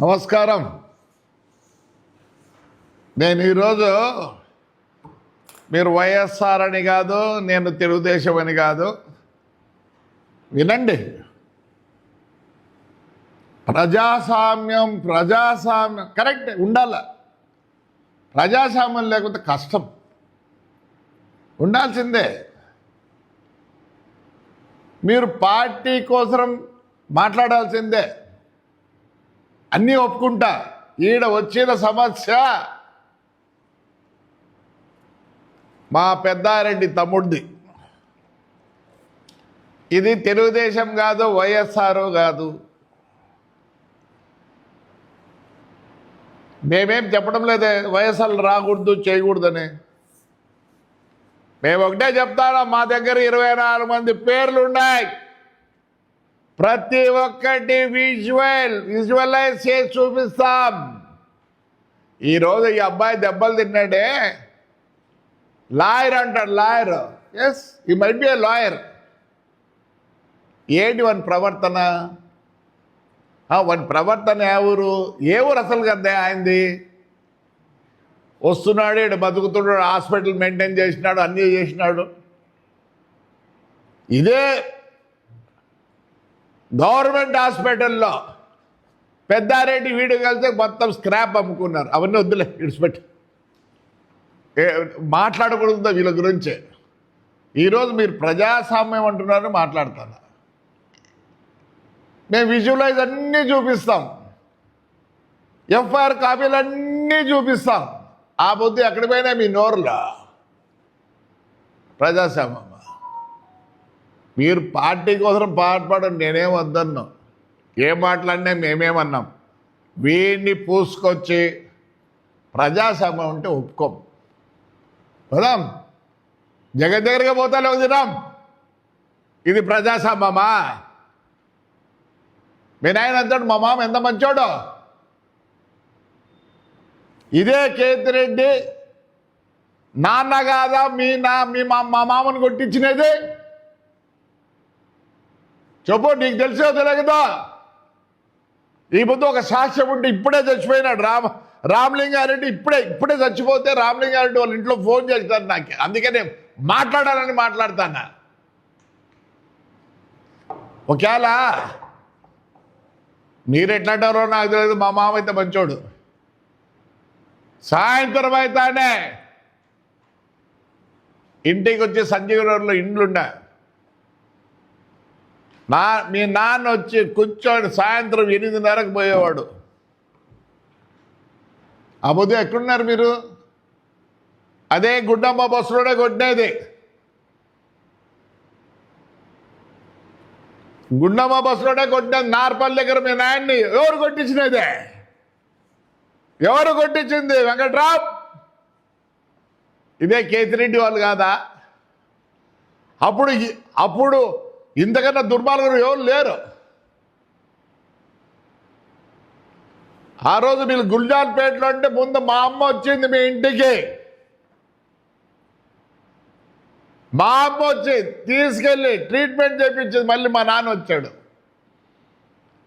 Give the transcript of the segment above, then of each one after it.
నమస్కారం. నేను ఈరోజు మీరు వైఎస్ఆర్ అని కాదు, నేను తెలుగుదేశం అని కాదు, వినండి. ప్రజాస్వామ్యం కరెక్ట్ ఉండాల. ప్రజాస్వామ్యం లేకపోతే కష్టం, ఉండాల్సిందే. మీరు పార్టీ కోసం మాట్లాడాల్సిందే. అన్నీ ఒప్పుకుంటా. ఈడ వచ్చిన సమస్య మా పెద్దారెడ్డి తమ్ముడిది. ఇది తెలుగుదేశం కాదు, వైఎస్ఆర్ కాదు. మేమేం చెప్పడం లేదే వైఎస్ఆర్ రాకూడదు చేయకూడదని. మేము ఒకటే చెప్తాను, మా దగ్గర 24 మంది పేర్లు ఉన్నాయి. ప్రతి ఒక్కటి విజువలైజ్ చేసి చూపిస్తాం. ఈరోజు ఈ అబ్బాయి దెబ్బలు తిన్నాడే, లాయర్ అంటాడు. Lawyer, yes, he might be A lawyer. ఏంటి వన్ ప్రవర్తన? వన్ ప్రవర్తన ఏ ఊరు అసలు కదా ఆయనది? వస్తున్నాడు, ఇక్కడ బతుకుతున్నాడు, హాస్పిటల్ మెయింటైన్ చేసినాడు, అన్నీ చేసినాడు. ఇదే గవర్నమెంట్ హాస్పిటల్లో పెద్దారెడ్డి వీడు కలిసి మొత్తం స్క్రాప్ అమ్ముకున్నారు. అవన్నీ వద్దులే, ఇడిచిపెట్టి మాట్లాడకూడదు వీళ్ళ గురించి. ఈరోజు మీరు ప్రజాస్వామ్యం అంటున్నారు, మాట్లాడతాను. మేము విజువలైజ్ అన్నీ చూపిస్తాం, ఎఫ్ఐఆర్ కాపీలు అన్నీ చూపిస్తాం. ఆ బుద్ధి ఎక్కడి పోయినా మీ నోరులో. ప్రజాస్వామ్యం మీరు పార్టీ కోసం పాటుపడడం నేనేం వద్దన్నాం. ఏం మాట్లాడినా మేమేమన్నాం? వీడిని పూసుకొచ్చి ప్రజాస్వామ్యం ఉంటే ఒప్పుకోం. పోదాం, జగన్ దగ్గరగా పోతాలో తినాం. ఇది ప్రజాస్వామ్యమా? మీ నాయన అంటాడు, మా మామ ఎంత మంచోడో. ఇదే కేతిరెడ్డి నాన్న కాదా మీ మా మామను కొట్టించినది? చెప్పు, నీకు తెలిసో తెలియదా? ఈ ముందు ఒక సాక్ష్యం ఉంటే ఇప్పుడే చచ్చిపోయినాడు రామలింగారెడ్డి. ఇప్పుడే చచ్చిపోతే రామలింగారెడ్డి వాళ్ళ ఇంట్లో ఫోన్ చేస్తారు నాకు. అందుకనే మాట్లాడాలని మాట్లాడతాను. ఒకవేళ మీరు ఎట్లాంటారో నాకు తెలియదు, మా మామ అయితే మంచోడు. సాయంత్రం అయితేనే ఇంటికి వచ్చి సంజీవనగర్లో ఇండ్లుండే మీ నాన్న వచ్చి కూర్చొని సాయంత్రం 8:30కు పోయేవాడు. ఆ పొద్దు ఎక్కడున్నారు మీరు? అదే గుండమ్మ బస్సులోనే కొట్టినది. గుండమ్మ బస్సులోనే కొట్టినది. నార్పల్లి దగ్గర మీ నాయన్ని ఎవరు కొట్టించినదే? ఎవరు కొట్టించింది? వెంకట్రామ్. ఇదే కేతిరెడ్డి వాళ్ళు కాదా? అప్పుడు ఇంతకన్నా దుర్మార్గులు ఎవరు లేరు. ఆ రోజు మీరు గుల్జాన్పేటలో అంటే ముందు మా అమ్మ వచ్చింది మీ ఇంటికి. మా అమ్మ వచ్చి తీసుకెళ్ళి ట్రీట్మెంట్ చేయించింది. మళ్ళీ మా నాన్న వచ్చాడు.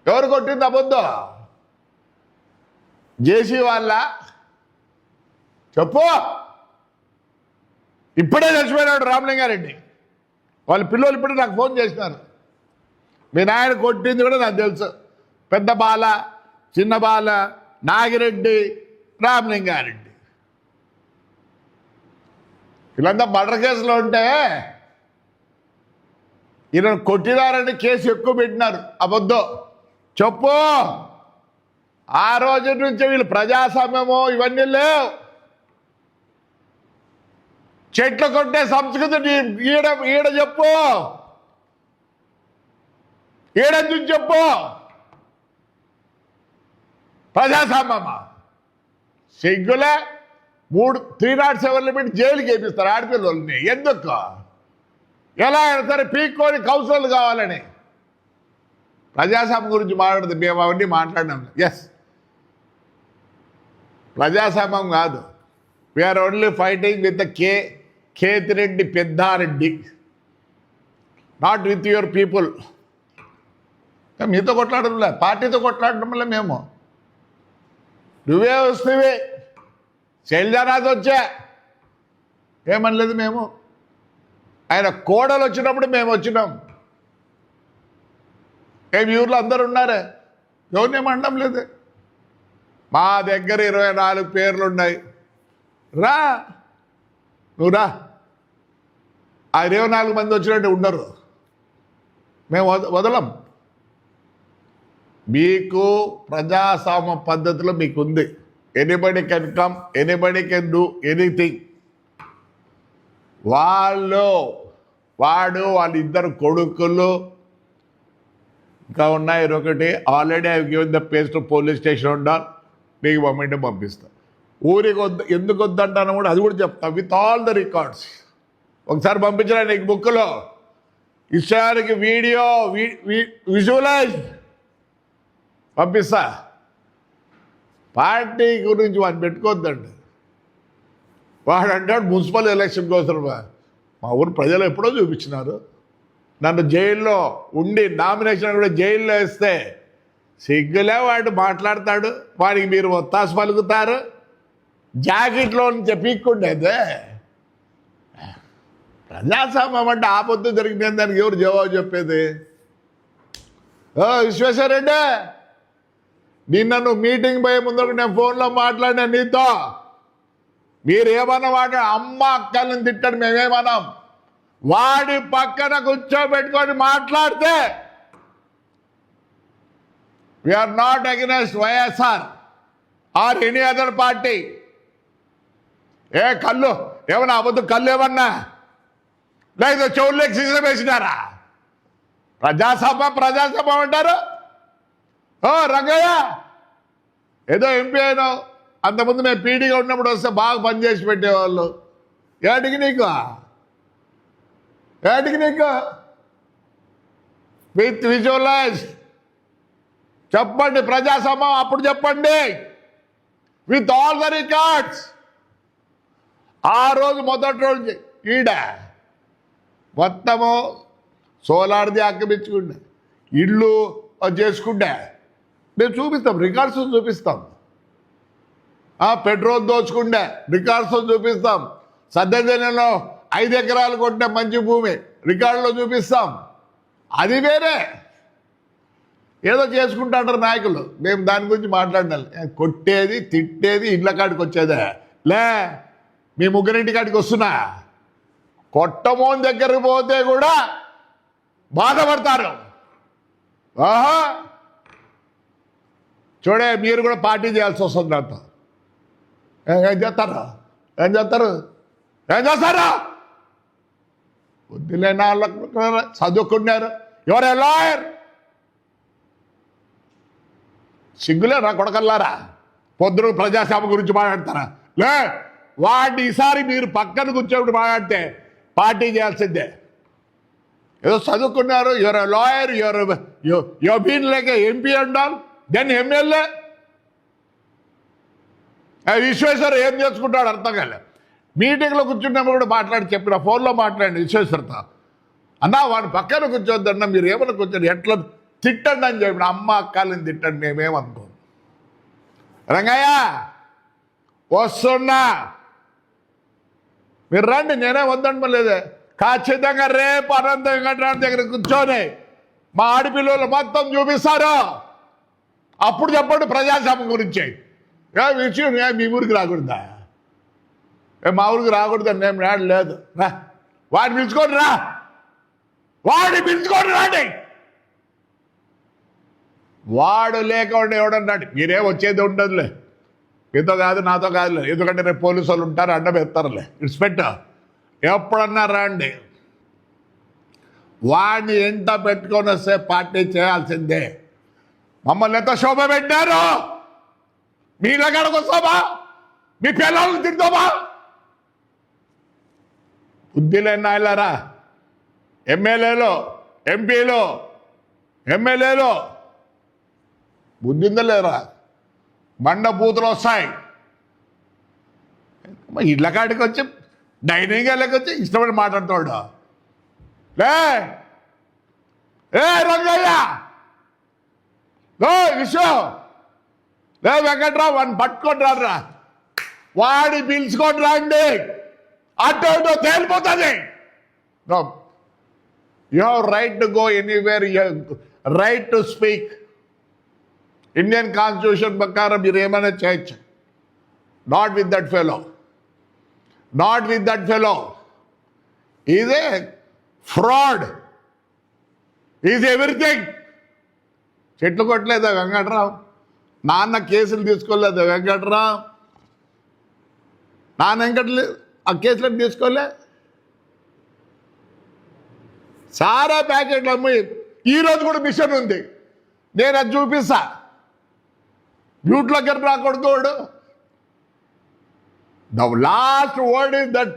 ఎవరు కొట్టింది అబద్ధం? జేసీ వాళ్ళ? చెప్పు. ఇప్పుడే చచ్చిపోయినాడు రామలింగారెడ్డి. వాళ్ళ పిల్లలు ఇప్పుడే నాకు ఫోన్ చేసినారు. మీ నాయన కొట్టింది కూడా నాకు తెలుసు. పెద్ద బాల, చిన్న బాల, నాగిరెడ్డి, రామలింగారెడ్డి వీళ్ళంతా మర్డర్ కేసులో ఉంటే ఈయన కొట్టినారని కేసు ఎక్కువ పెట్టినారు. అబద్ధం. చెప్పు. ఆ రోజు నుంచి వీళ్ళు ప్రజాస్వామ్యము ఇవన్నీ లేవు. చెట్లు కొట్టే సంస్కృతి ఈడ చెప్పు. ఈడెందుకు చెప్పు? ప్రజాస్వామ్యమా? సిగ్గులే. 307 పెట్టి జైలుకి వేపిస్తారు ఆడపిల్లల్ని. ఎందుకు? ఎలా అయినా సరే పీక్కొని కౌన్సిలర్లు కావాలని. ప్రజాస్వామ్యం గురించి మాట్లాడుతుంది. మేము అవన్నీ మాట్లాడినాం. ఎస్, ప్రజాస్వామ్యం కాదు. We are only fighting with the Kethireddy Peddareddy, not with your people. మీతో కొట్లాడడం లే, పార్టీతో కొట్లాడడం వల్ల మేము నువ్వే వస్తువి, శైలజానాథ్ వచ్చా, ఏమనలేదు మేము. ఆయన కోడలు వచ్చినప్పుడు మేము వచ్చినాం. ఏమి ఊర్లో అందరు ఉన్నారే, ఎవరినేమనడం లేదు. మా దగ్గర 24 పేర్లు ఉన్నాయి, రా నువ్వు రా. ఆ 24 మంది వచ్చినట్టు ఉండరు, మేము వదలం. మీకు ప్రజాస్వామ్య పద్ధతిలో మీకు ఉంది. Anybody can come, anybody can do anything. వాడు వాళ్ళిద్దరు కొడుకులు ఇంకా ఉన్నాయి. ఒకటి already I given the face to police station ఉండాలి, నీకు పంపింటే పంపిస్తా. ఊరికి ఎందుకు వద్దంటాను కూడా అది కూడా చెప్తా విత్ ఆల్ ద రికార్డ్స్. ఒకసారి పంపించిన నీకు బుక్లో ఇష్టానికి వీడియో విజువలైజ్ పంపిస్తా. పార్టీ గురించి వాడిని పెట్టుకోవద్దండి. వాడు అంటాడు మున్సిపల్ ఎలక్షన్ కోసం. మా ఊరు ప్రజలు ఎప్పుడో చూపించినారు. నన్ను జైల్లో ఉండి నామినేషన్ కూడా జైల్లో వేస్తే సిగ్గులే వాడు మాట్లాడతాడు. వాడికి మీరు ఒత్తాసు పలుకుతారు. జాకెట్లో నుంచి పీక్కుండేదే. ప్రజాస్వామ్యం అంటే ఆపొద్దు జరిగిన దానికి ఎవరు జవాబు చెప్పేది? విశ్వేశ్వరరెడ్డి, నిన్న నువ్వు మీటింగ్ పోయే ముందు నేను ఫోన్లో మాట్లాడినా నీతో. మీరు ఏమన్నా వాడు అమ్మ అక్కలను తిట్టాడు, మేమేమన్నాం. వాడి పక్కన కూర్చోబెట్టుకొని మాట్లాడితే we are not against YSR or any other party. కళ్ళు ఏమన్నా అబద్ధం, కళ్ళు ఏమన్నా లేదు, చెవుల్లోకి సీజన్ వేసినారా? ప్రజాసభ అంటారు. రంగయ్య ఏదో ఎంపీ అయినావు, అంతకుముందు మేము పీడీగా ఉన్నప్పుడు వస్తే బాగా పనిచేసి పెట్టేవాళ్ళు. ఏటికి నీకు విత్ విజువలైజ్ చెప్పండి. ప్రజాసభ అప్పుడు చెప్పండి విత్ ఆల్ ద రికార్డ్స్. ఆ రోజు మొదటి రోజు ఈడ మొత్తము సోలార్ది ఆక్రమించుకుంటే ఇళ్ళు చేసుకుంటే మేము చూపిస్తాం, రికార్డ్స్ చూపిస్తాం. పెట్రోల్ దోచుకుంటే రికార్డ్స్ చూపిస్తాం. సద్దజనంలో 5 ఎకరాలు కొట్టిన మంచి భూమి రికార్డులో చూపిస్తాం. అది వేరే ఏదో చేసుకుంటాంటారు నాయకులు. మేము దాని గురించి మాట్లాడాలి. కొట్టేది తిట్టేది ఇళ్ళ కాడికి వచ్చేదే లే. మీ ముగ్గురింటి కాడికి వస్తున్నా, కొట్టమోని దగ్గరకు పోతే కూడా బాధపడతారు. చూడే, మీరు కూడా పార్టీ చేయాల్సి వస్తుంది. దాంతో ఏం చేస్తారు? బుద్ధిలేని వాళ్ళకు చదువుకున్నారు. ఎవరే లాయర్? సిగ్గులే నా కొడకల్లారా, పొద్దున ప్రజాసేవ గురించి మాట్లాడతారా? లే, వాడిని ఈసారి మీరు పక్కన కూర్చోబెట్టి మాట్లాడితే పార్టీ చేయాల్సిందే. ఏదో చదువుకున్నారు, your lawyer, your been like MP and all, then MLA. Vishweshwar ఏం చేసుకుంటాడు అర్థం కాలే. మీటింగ్లో కూర్చున్నప్పుడు కూడా మాట్లాడి చెప్పిన, ఫోన్లో మాట్లాడండి విశ్వేశ్వర్తో. అన్నా వాడిని పక్కన కూర్చోద్దన్నా, మీరు ఏమైనా కూర్చొని ఎట్లా తిట్టండి అని చెప్పిన. అమ్మ అక్కలని తిట్టండి, మేమేమనుకోం. రంగయ్య వస్తున్నా, మీరు రండి, నేనే వద్దండి లేదే. ఖచ్చితంగా రేపు అనంత వెంకటరామ దగ్గర కూర్చొని మా ఆడపిల్లలు మొత్తం చూపిస్తారు. అప్పుడు చెప్పండి ప్రజాస్వామ్యం గురించి. విషయం మీ ఊరికి రాకూడదా? మా ఊరికి రాకూడదని నేను నాడు లేదు. రా, వాడిని పిలుచుకోండి, రండి. వాడు లేకుండా ఎవడన్నాడు, మీరేం వచ్చేది ఉండదులే, మీతో కాదు నాతో కాదులే, ఎందుకంటే రేపు పోలీసు వాళ్ళు ఉంటారు, అడ్డం ఎత్తారులే, ఇట్స్ పెట్ట. ఎప్పుడన్నా రండి. వాడిని ఎంట పెట్టుకొని వస్తే పార్టీ చేయాల్సిందే. మమ్మల్ని ఎంత శోభ పెట్టారు. మీ దగ్గరకు వస్తామా? మీ పిల్లలకు తింటామా? బుద్ధి లేని నాయలారా, ఎమ్మెల్యేలు, ఎంపీలు, ఎమ్మెల్యేలు బుద్ధి ఉందా లేరా? బండ బూతులు వస్తాయి. ఇళ్ళ కాడికి వచ్చి డైనింగ్ ఏళ్ళకి వచ్చి ఇష్టపడి మాట్లాడుతాడు. లే రంగయ్య, విశ్వ వెంకట్రావు వాడిని పట్టుకొని రారా, వాడి పిలుచుకొని రండి, అటు ఇటు తేలిపోతుంది. You have right to go anywhere, you right to speak. Indian constitution ప్రకారం మీరు ఏమైనా చేయొచ్చు. Not with that fellow, not with that fellow. Is a fraud, is everything. చెట్లు కొట్టలేదా వెంకట్రావు? నాన్న కేసులు తీసుకోలేదా వెంకట్రావు? నాన్న వెంకట్లే ఆ కేసులకు తీసుకోలే. సారా ప్యాకెట్లు అమ్మి ఈరోజు కూడా మిషన్ ఉంది, నేను అది చూపిస్తా. బ్యూట్లోకి రాకూడదు వాడు. The last word is that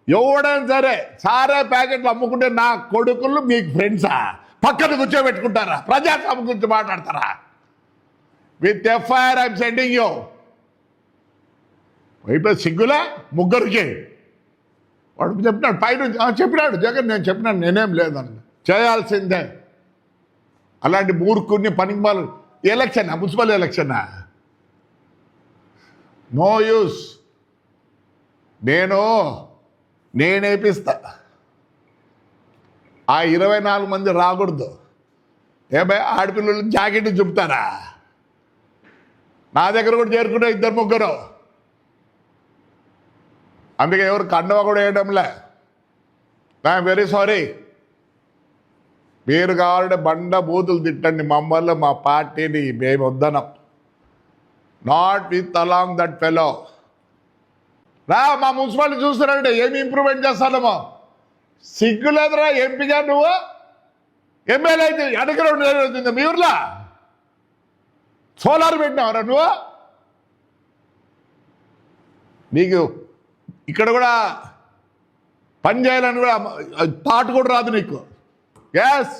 ఎవడైనా సరే సారా ప్యాకెట్లు అమ్ముకుంటే నా కొడుకులు మీకు ఫ్రెండ్సా? పక్కన కూర్చోబెట్టుకుంటారా? ప్రజాస్వామ్యం గురించి మాట్లాడతారా? With FIR I'm sending you. అయిపోయి సిగ్గులే ముగ్గురికి. వాడు చెప్పినాడు పైనుంచి, చెప్పినాడు జగన్, నేను చెప్పినాను, నేనేం లేదన్న, చేయాల్సిందే. అలాంటి మూర్ఖుని పనికిమాలు. ఎలక్షనా? మున్సిపల్ ఎలక్షనా? No use. నేనేపిస్తా. ఆ 24 మంది రాకూడదు. ఏమై ఆడపిల్లలు జాకెట్ చూపుతారా? నా దగ్గర కూడా చేరుకునే 2-3. అందుకే ఎవరు కండవ కూడా వేయడంలే. I'm very sorry. మీరు కావాలంటే బండ బూతులు తిట్టండి మమ్మల్ని, మా పార్టీని, మేము వద్దనం. Not with along that fellow. రా, మా మున్సిపాలిటీ చూస్తున్నారంటే ఏమి ఇంప్రూవ్మెంట్ చేస్తానమో. సిగ్గు లేదురా ఎంపీగా నువ్వు? ఎమ్మెల్యే అయితే అడగడం అవుతుంది మీ ఊర్లో. సోలార్ పెట్టినావురా నువ్వు? నీకు ఇక్కడ కూడా పని చేయాలని కూడా థాట్ కూడా రాదు నీకు. ఎస్,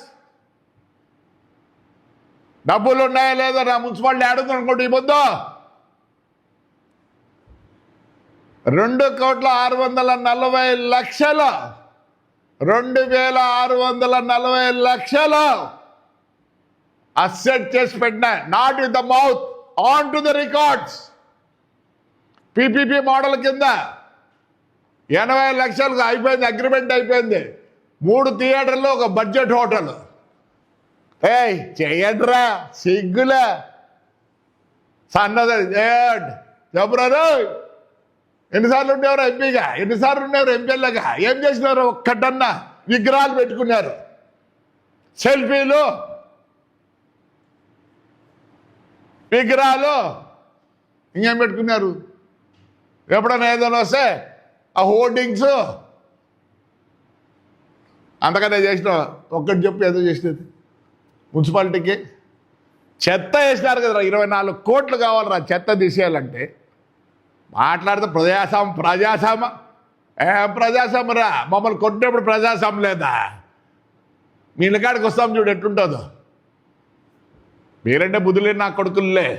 డబ్బులు ఉన్నాయా లేదా నా మున్సిపాలిటీ ఆడుతుంది అనుకోండి. ఈ పొద్దు 2,640,00,000 2,640,00,000 అసెట్ చేసి పెట్టినా. Not with the mouth, on to the records. PPP model కింద 80 లక్షలకు అయిపోయింది, అగ్రిమెంట్ అయిపోయింది. 3 థియేటర్లు, ఒక బడ్జెట్ హోటల్. చెయ్యండిరా, సిగ్గులే. సన్నది చెప్పరారు. ఎన్నిసార్లు ఉండేవారు ఎంపీగా, ఎన్నిసార్లు ఉండేవారు ఎంపీలుగా? ఏం చేసినారు? ఒక్కటన్నా విగ్రహాలు పెట్టుకున్నారు, సెల్ఫీలు, విగ్రహాలు, ఇంకేం పెట్టుకున్నారు? ఎప్పుడైనా ఏదైనా వస్తే ఆ హోర్డింగ్స్. అంతకనే చేసిన ఒక్కటి చెప్పి ఏదో చేసినది మున్సిపాలిటీకి. చెత్త వేసినారు కదరా, 24 కోట్లు కావాలరా చెత్త తీసేయాలంటే. మాట్లాడితే ప్రజాస్వామ్యం ఏం ప్రజాస్వామ్యం రా? మమ్మల్ని కొట్టినప్పుడు ప్రజాస్వామ్యం లేదా? మీ ఇళ్ళకాడికి వస్తాం చూడు ఎట్లుంటుందో. మీరంటే బుద్ధి లేని నా కొడుకులే.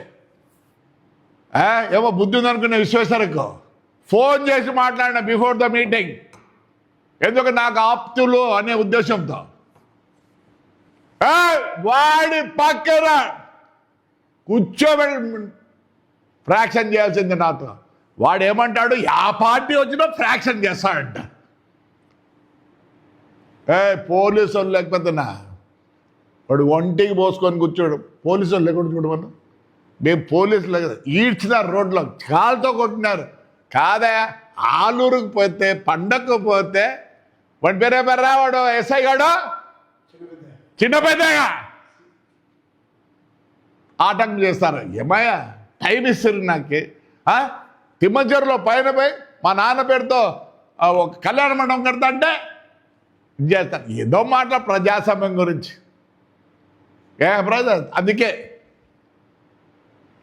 ఏమో బుద్ధి ఉందనుకునే విశ్వేశ్వరకు ఫోన్ చేసి మాట్లాడిన బిఫోర్ ద మీటింగ్. ఎందుకు? నాకు ఆప్తులు అనే ఉద్దేశంతో. వాడి పక్కన కూర్చోబెట్టి ఫ్రాక్షన్ చేయాల్సింది నాతో. వాడు ఏమంటాడు? ఆ పార్టీ వచ్చినా ఫ్రాక్షన్ చేస్తాడంట. పోలీసు వాళ్ళు లేకపోతే వాడు ఒంటికి పోసుకొని కూర్చోడు. పోలీసు వాళ్ళు లేకుండా చూడమన్నా. మేము పోలీసులు ఈడ్చినారు, రోడ్లో కాలుతో కొట్టినారు. కాదా, ఆలూరుకు పోతే, పండగకు పోతే, వాడి పేరే పేర్రా, వాడు ఎస్ఐ గాడు చిన్న పెద్దగా ఆటంకం చేస్తారు. ఏమయ్యా టైం ఇస్తారు నాకు. తిమ్మజరులో పైన పోయి మా నాన్న పేరుతో ఒక కళ్యాణ మండపం కడతా అంటే చేస్తారు. ఏదో మాట ప్రజాస్వామ్యం గురించి. అందుకే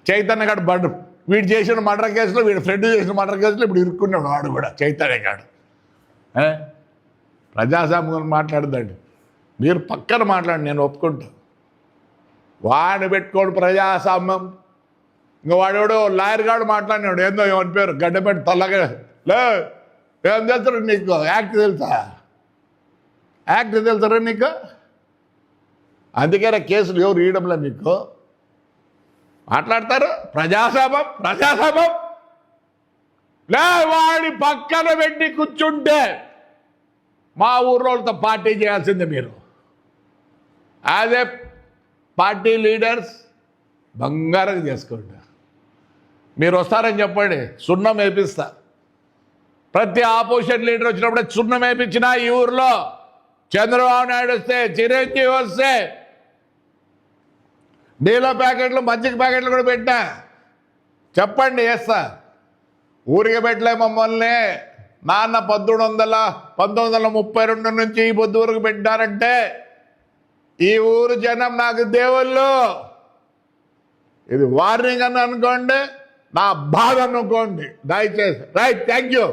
చైతన్య గారు బండు వీడు చేసిన మర్డర్ కేసులో, వీడు ఫ్రెండ్ చేసిన మర్డర్ కేసులో ఇప్పుడు ఇరుక్కున్నాడు వాడు కూడా, చైతన్య గారు. ప్రజాస్వామ్యం మాట్లాడదండి. మీరు పక్కన మాట్లాడండి, నేను ఒప్పుకుంటా. వాడిని పెట్టుకోడు ప్రజాస్వామ్యం. ఇంకా వాడేవాడు లాయర్ గాడు మాట్లాడినాడు, ఏందో ఎవరి పేరు గడ్డపెట్టి తల్లగా లే ఏం చేస్తారు నీకు? యాక్ట్ తెలుసా? యాక్ట్ తెలుసారా నీకు? అందుకేనా కేసులు ఎవరు ఇవ్వడంలే మీకు? మాట్లాడతారు. ప్రజాసభం లే వాడి పక్కన పెట్టి కూర్చుంటే మా ఊర్లోతో పార్టీ చేయాల్సిందే. మీరు యాజ్ ఏ పార్టీ లీడర్స్ బంగారం చేసుకోండి. మీరు వస్తారని చెప్పండి, సున్నం వేపిస్తా. ప్రతి ఆపోజిషన్ లీడర్ వచ్చినప్పుడే సున్నం వేపించిన ఈ ఊర్లో చంద్రబాబు నాయుడు వస్తే, చిరంజీవి వస్తే నీళ్ళ ప్యాకెట్లు, మజ్జిగ ప్యాకెట్లు కూడా పెట్టా. చెప్పండి, వేస్తా. ఊరికి పెట్టలే మమ్మల్ని. నాన్న 1932 నుంచి ఈ పొద్దు ఊరికి పెట్టారంటే ఈ ఊరు జనం నాకు దేవుళ్ళు. ఇది వార్నింగ్ అని అనుకోండి, నా బాధ అనుకోండి దయచేసి. Right, thank you.